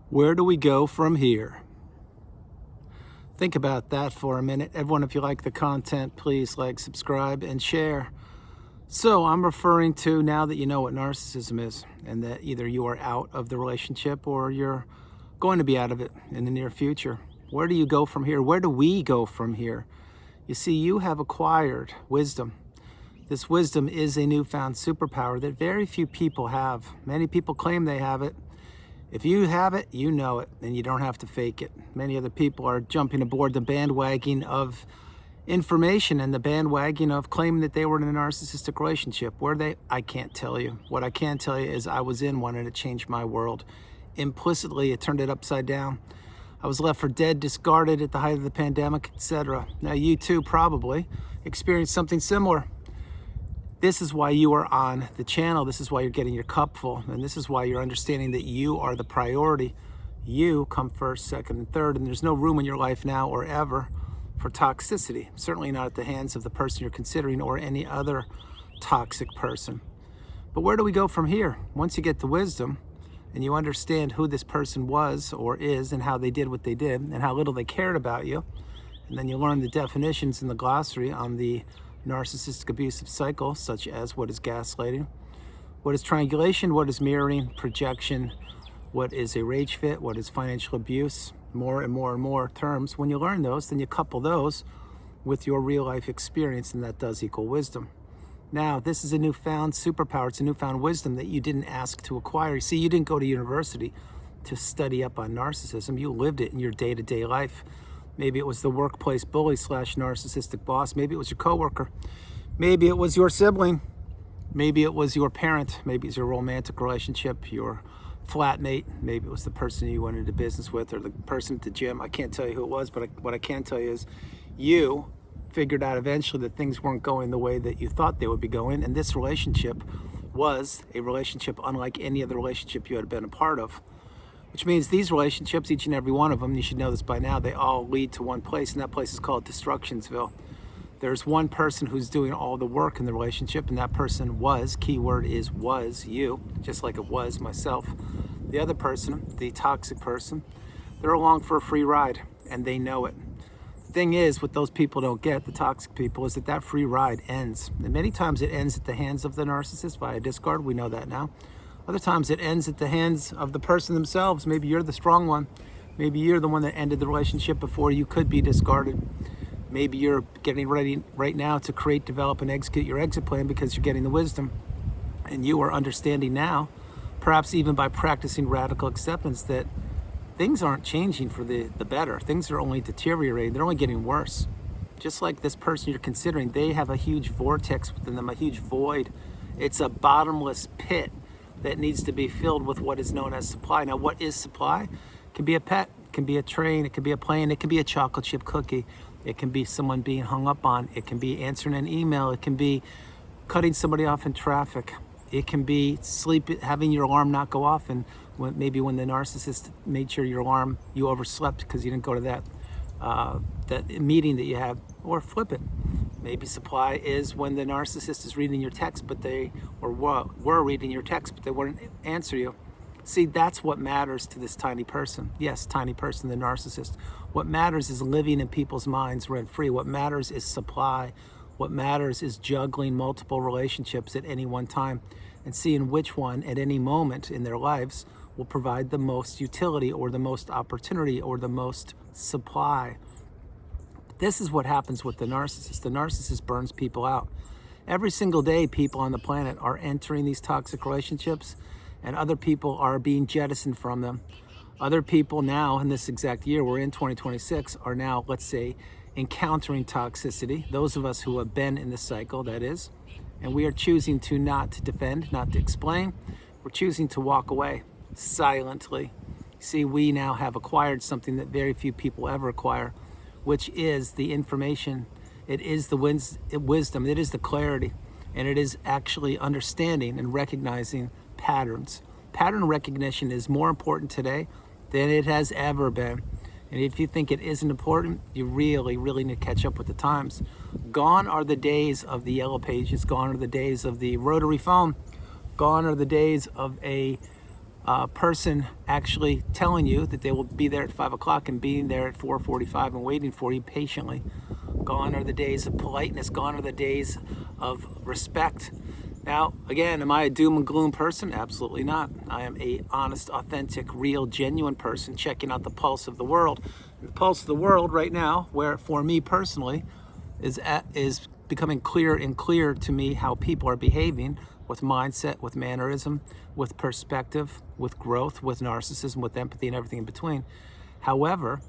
Where do we go from here? Think about that for a minute. Everyone, if you like the content, please like, subscribe, and share. So I'm referring to now that you know what narcissism is and that either you are out of the relationship or you're going to be out of it in the near future. Where do you go from here? Where do we go from here? You see, you have acquired wisdom. This wisdom is a newfound superpower that very few people have. Many people claim they have it. If you have it, you know it, and you don't have to fake it. Many other people are jumping aboard the bandwagon of information and the bandwagon of claiming that they were in a narcissistic relationship. Were they? I can't tell you. What I can tell you is I was in one and it changed my world. Implicitly, it turned it upside down. I was left for dead, discarded at the height of the pandemic, etc. Now you too probably experienced something similar. This is why you are on the channel. This is why you're getting your cup full. And this is why you're understanding that you are the priority. You come first, second, and third. And there's no room in your life now or ever for toxicity. Certainly not at the hands of the person you're considering or any other toxic person. But where do we go from here? Once you get the wisdom and you understand who this person was or is and how they did what they did and how little they cared about you, and then you learn the definitions in the glossary on the narcissistic abusive cycle, such as what is gaslighting, what is triangulation, what is mirroring, projection, what is a rage fit, what is financial abuse, more and more and more terms. When you learn those, then you couple those with your real life experience, and that does equal wisdom. Now, this is a newfound superpower. It's a newfound wisdom that you didn't ask to acquire. See, you didn't go to university to study up on narcissism. You lived it in your day-to-day life. Maybe it was the workplace bully / narcissistic boss. Maybe it was your coworker. Maybe it was your sibling. Maybe it was your parent. Maybe it's your romantic relationship, your flatmate. Maybe it was the person you went into business with or the person at the gym. I can't tell you who it was, but what I can tell you is you figured out eventually that things weren't going the way that you thought they would be going. And this relationship was a relationship unlike any other relationship you had been a part of. Which means these relationships, each and every one of them, you should know this by now, they all lead to one place, and that place is called Destructionsville. There's one person who's doing all the work in the relationship, and that person was, keyword is was, you, just like it was myself. The other person, the toxic person, they're along for a free ride, and they know it. The thing is, what those people don't get, the toxic people, is that free ride ends. And many times it ends at the hands of the narcissist via discard. We know that now. Other times it ends at the hands of the person themselves. Maybe you're the strong one. Maybe you're the one that ended the relationship before you could be discarded. Maybe you're getting ready right now to create, develop, and execute your exit plan because you're getting the wisdom. And you are understanding now, perhaps even by practicing radical acceptance, that things aren't changing for the better. Things are only deteriorating. They're only getting worse. Just like this person you're considering, they have a huge vortex within them, a huge void. It's a bottomless pit that needs to be filled with what is known as supply. Now, what is supply? It can be a pet, it can be a train, it can be a plane, it can be a chocolate chip cookie, it can be someone being hung up on, it can be answering an email, it can be cutting somebody off in traffic, it can be having your alarm not go off, and maybe when the narcissist made sure your alarm, you overslept because you didn't go to that meeting that you had, or flip it. Maybe supply is when the narcissist is reading your text, but were reading your text, but they wouldn't answer you. See, that's what matters to this tiny person. Yes, tiny person, the narcissist. What matters is living in people's minds rent-free. What matters is supply. What matters is juggling multiple relationships at any one time and seeing which one at any moment in their lives will provide the most utility or the most opportunity or the most supply. This is what happens with the narcissist. The narcissist burns people out. Every single day, people on the planet are entering these toxic relationships, and other people are being jettisoned from them. Other people now, in this exact year, we're in 2026, are now, let's say, encountering toxicity. Those of us who have been in this cycle, that is, and we are choosing to not defend, not to explain. We're choosing to walk away silently. See, we now have acquired something that very few people ever acquire, which is the information. It is the wisdom, it is the clarity, and it is actually understanding and recognizing patterns. Pattern recognition is more important today than it has ever been. And if you think it isn't important, you really, really need to catch up with the times. Gone are the days of the yellow pages. Gone are the days of the rotary phone. Gone are the days of a person actually telling you that they will be there at 5 o'clock and being there at 4:45 and waiting for you patiently. Gone are the days of politeness. Gone are the days of respect. Now, again, am I a doom and gloom person? Absolutely not. I am a honest, authentic, real, genuine person checking out the pulse of the world. And the pulse of the world right now, where for me personally, is becoming clearer and clearer to me how people are behaving with mindset, with mannerism, with perspective, with growth, with narcissism, with empathy, and everything in between. However,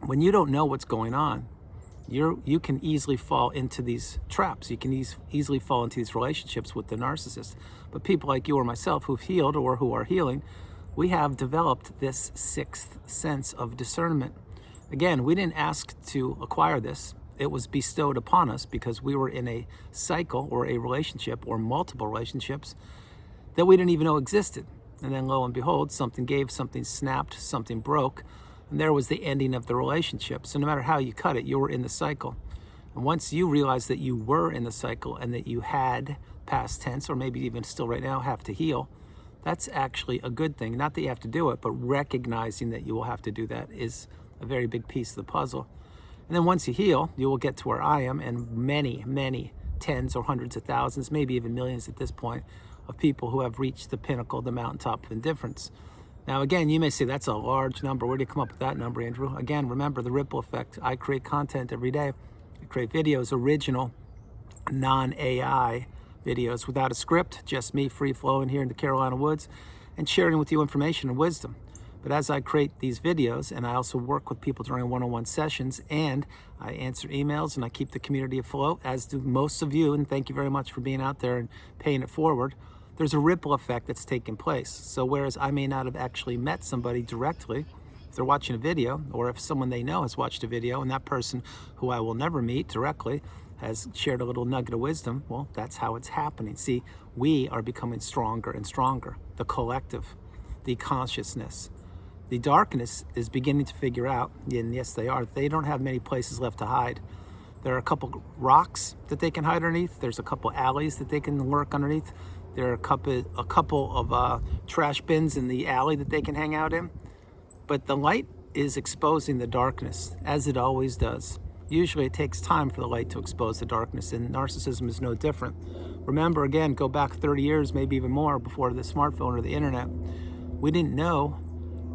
when you don't know what's going on, you can easily fall into these traps. You can easily fall into these relationships with the narcissist. But people like you or myself who've healed or who are healing, we have developed this sixth sense of discernment. Again, we didn't ask to acquire this. It was bestowed upon us because we were in a cycle or a relationship or multiple relationships that we didn't even know existed. And then lo and behold, something gave, something snapped, something broke, and there was the ending of the relationship. So no matter how you cut it, you were in the cycle. And once you realized that you were in the cycle and that you had past tense, or maybe even still right now, have to heal, that's actually a good thing. Not that you have to do it, but recognizing that you will have to do that is a very big piece of the puzzle. And then once you heal, you will get to where I am, and many, many tens or hundreds of thousands, maybe even millions at this point, of people who have reached the pinnacle, the mountaintop of indifference. Now, again, you may say that's a large number. Where do you come up with that number, Andrew? Again, remember the ripple effect. I create content every day. I create videos, original, non-AI videos without a script, just me free flowing here in the Carolina woods and sharing with you information and wisdom. But as I create these videos, and I also work with people during one-on-one sessions, and I answer emails and I keep the community afloat, as do most of you, and thank you very much for being out there and paying it forward, there's a ripple effect that's taking place. So whereas I may not have actually met somebody directly, if they're watching a video, or if someone they know has watched a video and that person who I will never meet directly has shared a little nugget of wisdom, well, that's how it's happening. See, we are becoming stronger and stronger. The collective, the consciousness. The darkness is beginning to figure out, and yes, they don't have many places left to hide. There are a couple rocks that they can hide underneath. There's a couple alleys that they can lurk underneath. There are a couple of trash bins in the alley that they can hang out in. But the light is exposing the darkness, as it always does. Usually it takes time for the light to expose the darkness, and narcissism is no different. Remember, again, go back 30 years, maybe even more, before the smartphone or the internet. We didn't know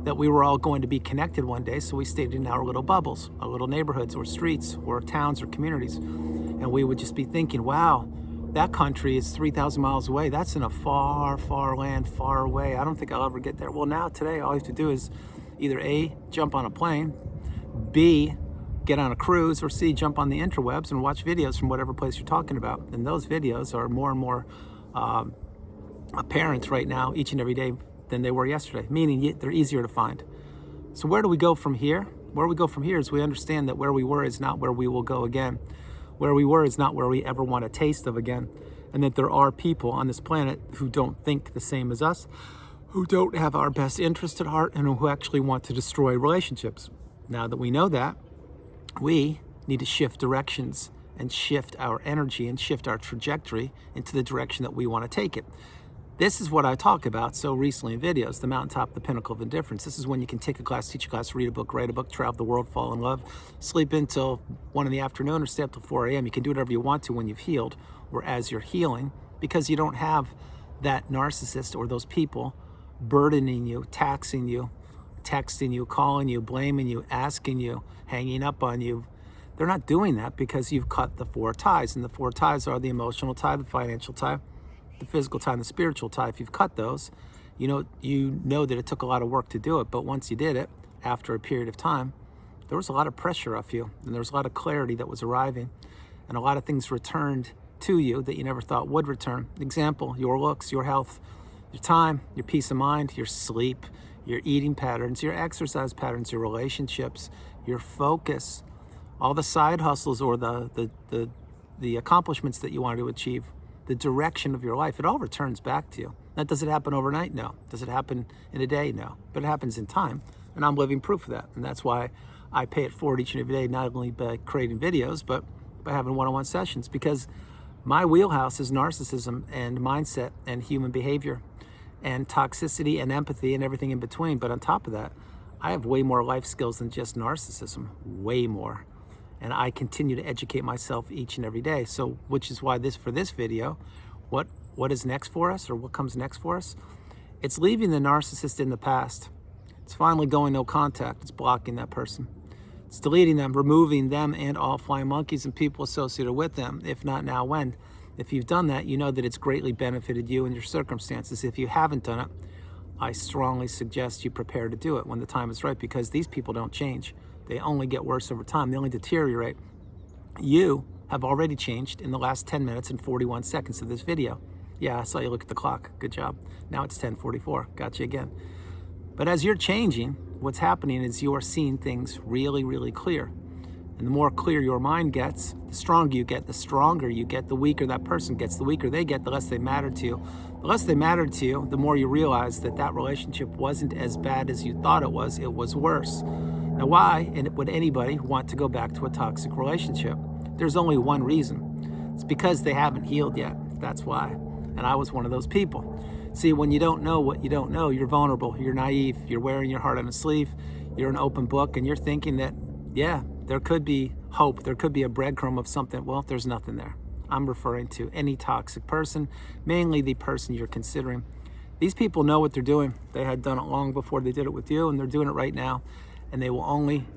that we were all going to be connected one day, so we stayed in our little bubbles, our little neighborhoods or streets or towns or communities. And we would just be thinking, wow, that country is 3,000 miles away. That's in a far, far land, far away. I don't think I'll ever get there. Well, now, today, all you have to do is either A, jump on a plane, B, get on a cruise, or C, jump on the interwebs and watch videos from whatever place you're talking about. And those videos are more and more apparent right now, each and every day, than they were yesterday, meaning they're easier to find. So where do we go from here? Where we go from here is we understand that where we were is not where we will go again. Where we were is not where we ever want a taste of again. And that there are people on this planet who don't think the same as us, who don't have our best interest at heart, and who actually want to destroy relationships. Now that we know that, we need to shift directions and shift our energy and shift our trajectory into the direction that we want to take it. This is what I talk about so recently in videos, the mountaintop, the pinnacle of indifference. This is when you can take a class, teach a class, read a book, write a book, travel the world, fall in love, sleep until 1 in the afternoon or stay up till 4 a.m. You can do whatever you want to when you've healed or as you're healing, because you don't have that narcissist or those people burdening you, taxing you, texting you, calling you, blaming you, asking you, hanging up on you. They're not doing that because you've cut the 4 ties, and the 4 ties are the emotional tie, the financial tie, the physical tie, and the spiritual tie. If you've cut those, you know that it took a lot of work to do it, but once you did it, after a period of time, there was a lot of pressure off you, and there was a lot of clarity that was arriving, and a lot of things returned to you that you never thought would return. Example, your looks, your health, your time, your peace of mind, your sleep, your eating patterns, your exercise patterns, your relationships, your focus, all the side hustles or the accomplishments that you wanted to achieve, the direction of your life, it all returns back to you. Now, does it happen overnight? No. Does it happen in a day? No. But it happens in time, and I'm living proof of that. And that's why I pay it forward each and every day, not only by creating videos, but by having one-on-one sessions, because my wheelhouse is narcissism and mindset and human behavior. and toxicity and empathy and everything in between. But on top of that, I have way more life skills than just narcissism, way more. And I continue to educate myself each and every day. So, which is why for this video, what is next for us, or what comes next for us? It's leaving the narcissist in the past. It's finally going no contact. It's blocking that person. It's deleting them, removing them and all flying monkeys and people associated with them. If not now, when? If you've done that, you know that it's greatly benefited you and your circumstances. If you haven't done it, I strongly suggest you prepare to do it when the time is right, because these people don't change. They only get worse over time. They only deteriorate. You have already changed in the last 10 minutes and 41 seconds of this video. Yeah, I saw you look at the clock. Good job. Now it's 10:44. Got you again. But as you're changing, what's happening is you're seeing things really, really clear. And the more clear your mind gets, the stronger you get. The stronger you get, the weaker that person gets. The weaker they get, the less they matter to you. The less they matter to you, the more you realize that that relationship wasn't as bad as you thought it was worse. Now, why would anybody want to go back to a toxic relationship? There's only one reason. It's because they haven't healed yet. That's why. And I was one of those people. See, when you don't know what you don't know, you're vulnerable, you're naive, you're wearing your heart on a sleeve, you're an open book, and you're thinking that, yeah, there could be hope, there could be a breadcrumb of something. Well, there's nothing there. I'm referring to any toxic person, mainly the person you're considering. These people know what they're doing. They had done it long before they did it with you, and they're doing it right now, and they will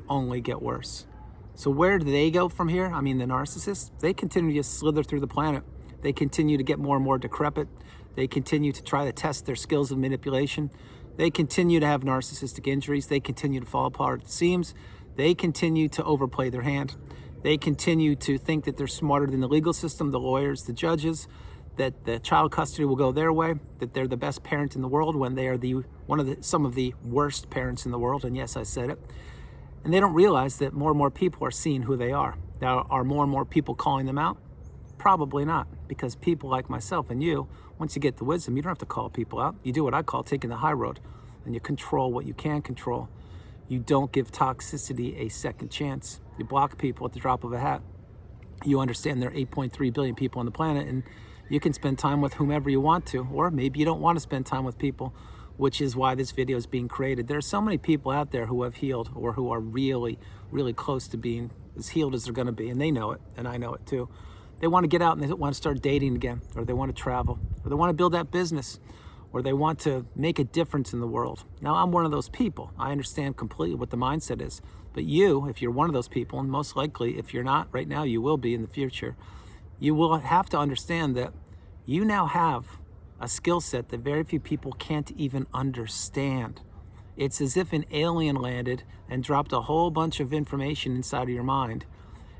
only get worse. So where do they go from here? I mean, the narcissists, they continue to slither through the planet. They continue to get more and more decrepit. They continue to try to test their skills of manipulation. They continue to have narcissistic injuries. They continue to fall apart at the seams. They continue to overplay their hand. They continue to think that they're smarter than the legal system, the lawyers, the judges, that the child custody will go their way, that they're the best parent in the world when they are some of the worst parents in the world. And yes, I said it. And they don't realize that more and more people are seeing who they are. Now, are more and more people calling them out? Probably not, because people like myself and you, once you get the wisdom, you don't have to call people out. You do what I call taking the high road, and you control what you can control. You don't give toxicity a second chance. You block people at the drop of a hat. You understand there are 8.3 billion people on the planet, and you can spend time with whomever you want to, or maybe you don't want to spend time with people, which is why this video is being created. There are so many people out there who have healed, or who are really, really close to being as healed as they're going to be, and they know it, and I know it too. They want to get out and they want to start dating again, or they want to travel, or they want to build that business, or they want to make a difference in the world. Now, I'm one of those people. I understand completely what the mindset is. But you, if you're one of those people, and most likely if you're not right now, you will be in the future, you will have to understand that you now have a skill set that very few people can't even understand. It's as if an alien landed and dropped a whole bunch of information inside of your mind,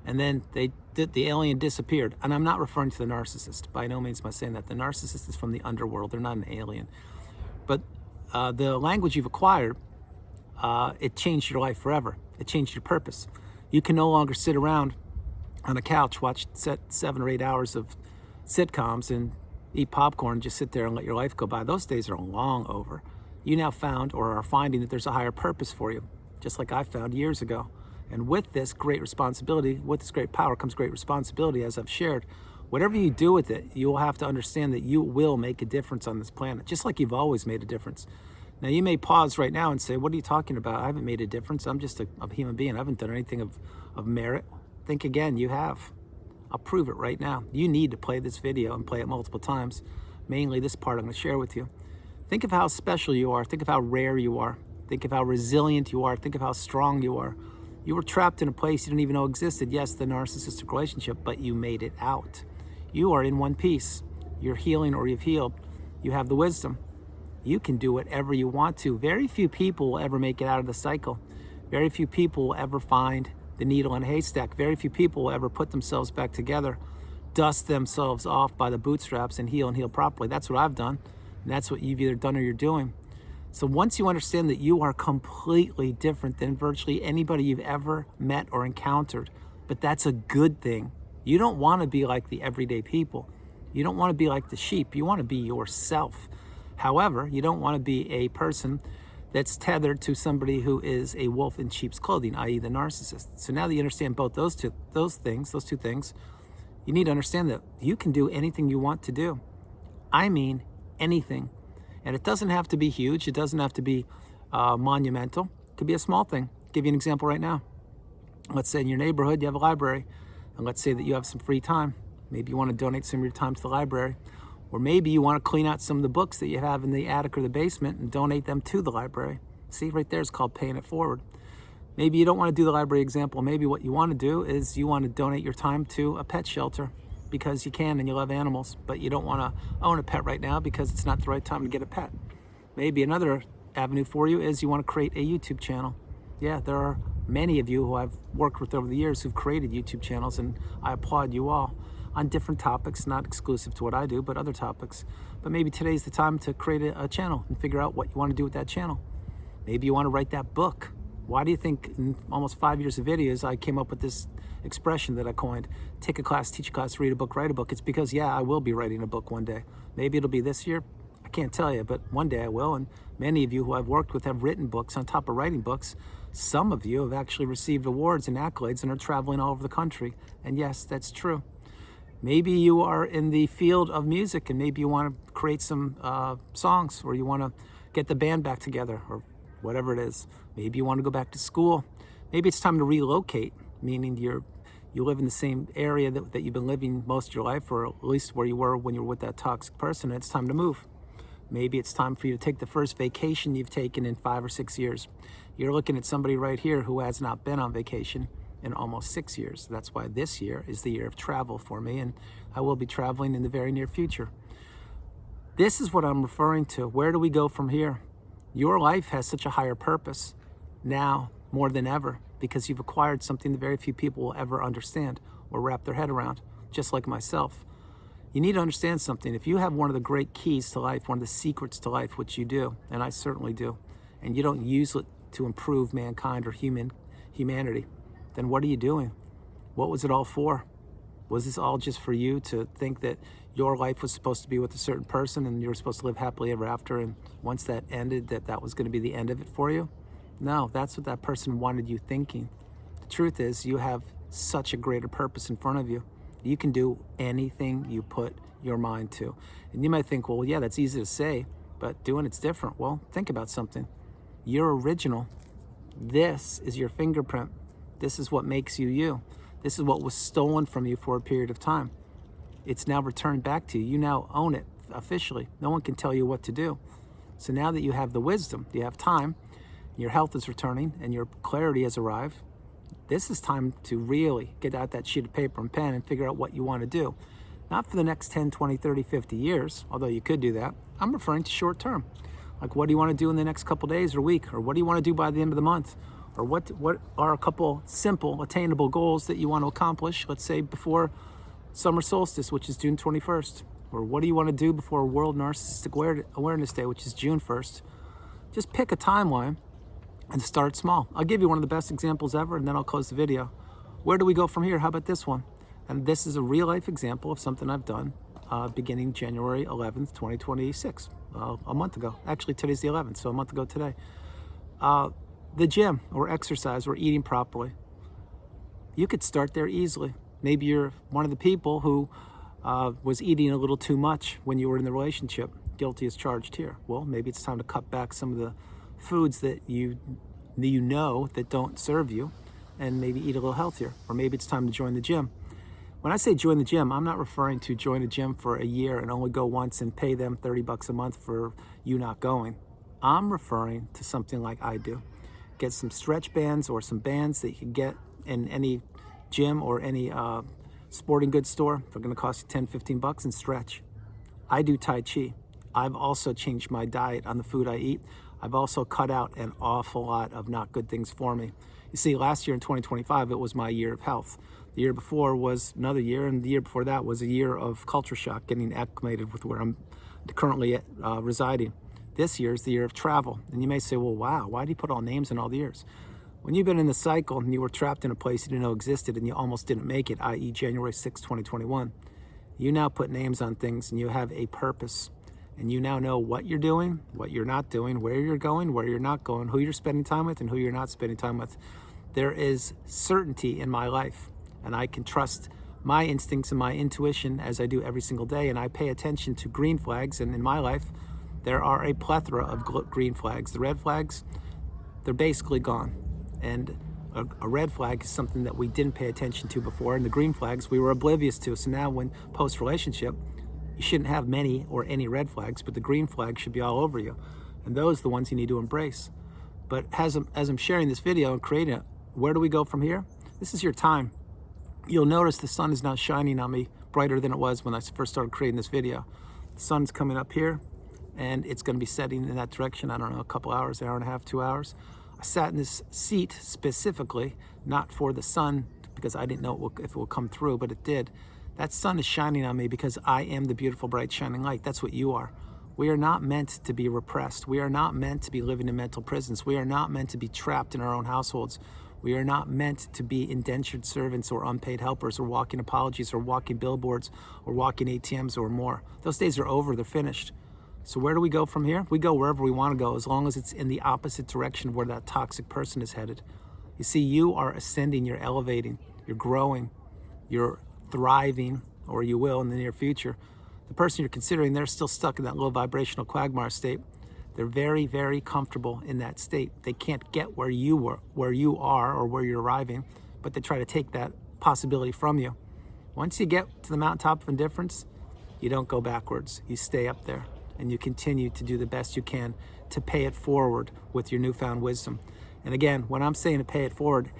and then the alien disappeared. And I'm not referring to the narcissist. By no means am I saying that. The narcissist is from the underworld. They're not an alien. But the language you've acquired, it changed your life forever. It changed your purpose. You can no longer sit around on a couch, watch 7 or 8 hours of sitcoms and eat popcorn, just sit there and let your life go by. Those days are long over. You now found, or are finding, that there's a higher purpose for you, just like I found years ago. And with this great responsibility, with this great power comes great responsibility, as I've shared. Whatever you do with it, you will have to understand that you will make a difference on this planet, just like you've always made a difference. Now, you may pause right now and say, what are you talking about? I haven't made a difference. I'm just a human being. I haven't done anything of merit. Think again, you have. I'll prove it right now. You need to play this video and play it multiple times. Mainly this part I'm going to share with you. Think of how special you are. Think of how rare you are. Think of how resilient you are. Think of how strong you are. You were trapped in a place you didn't even know existed. Yes, the narcissistic relationship, but you made it out. You are in one piece. You're healing, or you've healed. You have the wisdom. You can do whatever you want to. Very few people will ever make it out of the cycle. Very few people will ever find the needle in a haystack. Very few people will ever put themselves back together, dust themselves off by the bootstraps, and heal properly. That's what I've done, and that's what you've either done or you're doing. So once you understand that you are completely different than virtually anybody you've ever met or encountered, but that's a good thing. You don't want to be like the everyday people. You don't want to be like the sheep. You want to be yourself. However, you don't want to be a person that's tethered to somebody who is a wolf in sheep's clothing, i.e. the narcissist. So now that you understand both those two things, you need to understand that you can do anything you want to do. I mean anything. And it doesn't have to be huge. It doesn't have to be monumental. It could be a small thing. I'll give you an example right now. Let's say in your neighborhood you have a library, and let's say that you have some free time. Maybe you want to donate some of your time to the library, or maybe you want to clean out some of the books that you have in the attic or the basement and donate them to the library. See, right there is called paying it forward. Maybe you don't want to do the library example. Maybe what you want to do is you want to donate your time to a pet shelter because you can and you love animals, but you don't want to own a pet right now because it's not the right time to get a pet. Maybe another avenue for you is you want to create a YouTube channel. Yeah, there are many of you who I've worked with over the years who've created YouTube channels, and I applaud you all on different topics, not exclusive to what I do, but other topics. But maybe today's the time to create a channel and figure out what you want to do with that channel. Maybe you want to write that book. Why do you think in almost 5 years of videos I came up with this expression that I coined, take a class, teach a class, read a book, write a book? It's because, yeah, I will be writing a book one day. Maybe it'll be this year. I can't tell you, but one day I will. And many of you who I've worked with have written books on top of writing books. Some of you have actually received awards and accolades and are traveling all over the country. And yes, that's true. Maybe you are in the field of music and maybe you want to create some songs, or you want to get the band back together, or whatever it is. Maybe you want to go back to school. Maybe it's time to relocate, meaning you live in the same area that you've been living most of your life, or at least where you were when you were with that toxic person, and it's time to move. Maybe it's time for you to take the first vacation you've taken in 5 or 6 years. You're looking at somebody right here who has not been on vacation in almost 6 years. That's why this year is the year of travel for me, and I will be traveling in the very near future. This is what I'm referring to. Where do we go from here? Your life has such a higher purpose now more than ever, because you've acquired something that very few people will ever understand or wrap their head around, just like myself. You need to understand something. If you have one of the great keys to life, one of the secrets to life, which you do, and I certainly do, and you don't use it to improve mankind or humanity, then what are you doing? What was it all for? Was this all just for you to think that your life was supposed to be with a certain person and you were supposed to live happily ever after, and once that ended, that was going to be the end of it for you? No, that's what that person wanted you thinking. The truth is, you have such a greater purpose in front of you. You can do anything you put your mind to. And you might think, well, yeah, that's easy to say, but doing it's different. Well, think about something. You're original. This is your fingerprint. This is what makes you you. This is what was stolen from you for a period of time. It's now returned back to you. You now own it officially. No one can tell you what to do. So now that you have the wisdom, you have time, your health is returning, and your clarity has arrived, this is time to really get out that sheet of paper and pen and figure out what you want to do. Not for the next 10, 20, 30, 50 years, although you could do that. I'm referring to short term. Like, what do you want to do in the next couple days or week? Or what do you want to do by the end of the month? Or what are a couple simple, attainable goals that you want to accomplish, let's say before summer solstice, which is June 21st? Or what do you want to do before World Narcissistic Awareness Day, which is June 1st? Just pick a timeline and start small. I'll give you one of the best examples ever, and then I'll close the video. Where do we go from here? How about this one? And this is a real life example of something I've done beginning January 11th, 2026, a month ago. Actually, today's the 11th, so a month ago today. The gym or exercise or eating properly. You could start there easily. Maybe you're one of the people who was eating a little too much when you were in the relationship. Guilty as charged here. Well, maybe it's time to cut back some of the foods that you know that don't serve you, and maybe eat a little healthier. Or maybe it's time to join the gym. When I say join the gym, I'm not referring to join a gym for a year and only go once and pay them $30 a month for you not going. I'm referring to something like I do. Get some stretch bands or some bands that you can get in any gym or any sporting goods store. They're going to cost you 10, 15 bucks, and stretch. I do Tai Chi. I've also changed my diet on the food I eat. I've also cut out an awful lot of not good things for me. You see, last year in 2025, it was my year of health. The year before was another year, and the year before that was a year of culture shock, getting acclimated with where I'm currently residing. This year is the year of travel. And you may say, well, wow, why do you put all names in all the years? When you've been in the cycle and you were trapped in a place you didn't know existed and you almost didn't make it, i.e. January 6, 2021, you now put names on things and you have a purpose. And you now know what you're doing, what you're not doing, where you're going, where you're not going, who you're spending time with, and who you're not spending time with. There is certainty in my life, and I can trust my instincts and my intuition as I do every single day, and I pay attention to green flags, and in my life, there are a plethora of green flags. The red flags, they're basically gone. And a red flag is something that we didn't pay attention to before, and the green flags we were oblivious to. So now when post-relationship, you shouldn't have many or any red flags, but the green flag should be all over you. And those are the ones you need to embrace. But as I'm sharing this video and creating it, where do we go from here? This is your time. You'll notice the sun is now shining on me brighter than it was when I first started creating this video. The sun's coming up here, and it's going to be setting in that direction, I don't know, a couple hours, an hour and a half, 2 hours. I sat in this seat specifically, not for the sun, because I didn't know if it would come through, but it did. That sun is shining on me because I am the beautiful, bright, shining light. That's what you are. We are not meant to be repressed. We are not meant to be living in mental prisons. We are not meant to be trapped in our own households. We are not meant to be indentured servants or unpaid helpers or walking apologies or walking billboards or walking ATMs or more. Those days are over. They're finished. So where do we go from here? We go wherever we want to go, as long as it's in the opposite direction of where that toxic person is headed. You see, you are ascending, you're elevating, you're growing, you're thriving, or you will in the near future. The person you're considering, they're still stuck in that low vibrational quagmire state. They're very, very comfortable in that state. They can't get where you are, or where you're arriving, but they try to take that possibility from you. Once you get to the mountaintop of indifference, you don't go backwards. You stay up there, and you continue to do the best you can to pay it forward with your newfound wisdom. And again, when I'm saying to pay it forward,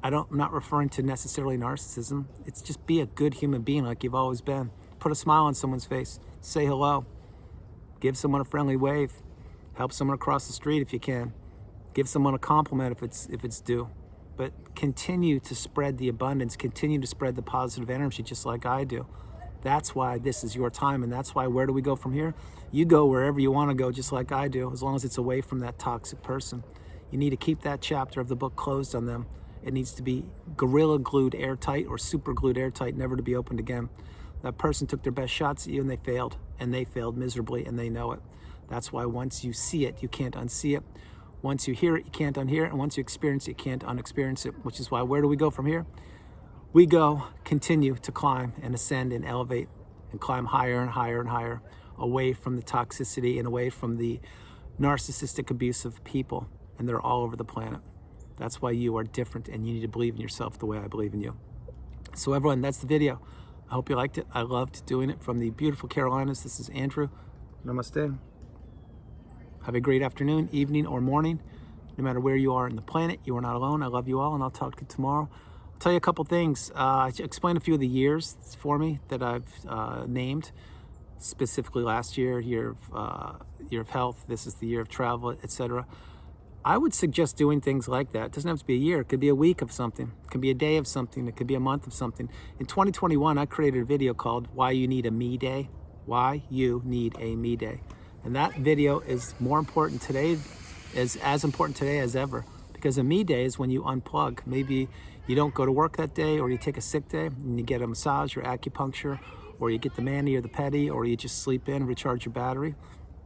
I'm not referring to necessarily narcissism. It's just be a good human being like you've always been. Put a smile on someone's face. Say hello. Give someone a friendly wave. Help someone across the street if you can. Give someone a compliment if it's due. But continue to spread the abundance. Continue to spread the positive energy just like I do. That's why this is your time, and that's why where do we go from here? You go wherever you want to go just like I do, as long as it's away from that toxic person. You need to keep that chapter of the book closed on them. It needs to be gorilla glued airtight or super glued airtight, never to be opened again. That person took their best shots at you and they failed miserably, and they know it. That's why once you see it, you can't unsee it. Once you hear it, you can't unhear it. And once you experience it, you can't unexperience it, which is why where do we go from here? We go, continue to climb and ascend and elevate and climb higher and higher and higher, away from the toxicity and away from the narcissistic, abusive people. And they're all over the planet. That's why you are different, and you need to believe in yourself the way I believe in you. So everyone, that's the video. I hope you liked it. I loved doing it from the beautiful Carolinas. This is Andrew. Namaste. Have a great afternoon, evening, or morning. No matter where you are in the planet, you are not alone. I love you all, and I'll talk to you tomorrow. I'll tell you a couple things. I explained a few of the years for me that I've named, specifically last year, year of health. This is the year of travel, etc. I would suggest doing things like that. It doesn't have to be a year. It could be a week of something. It could be a day of something. It could be a month of something. In 2021, I created a video called Why You Need a Me Day. Why You Need a Me Day. And that video is more important today, is as important today as ever. Because a me day is when you unplug. Maybe you don't go to work that day, or you take a sick day and you get a massage or acupuncture, or you get the mani or the pedi, or you just sleep in, recharge your battery.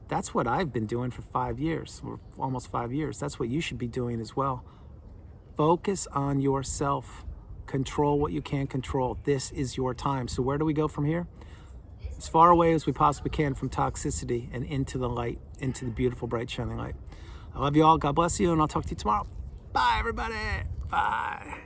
That's what I've been doing for 5 years, or almost 5 years. That's what you should be doing as well. Focus on yourself. Control what you can control. This is your time. So where do we go from here? As far away as we possibly can from toxicity and into the light, into the beautiful, bright, shining light. I love you all. God bless you, and I'll talk to you tomorrow. Bye, everybody. Bye.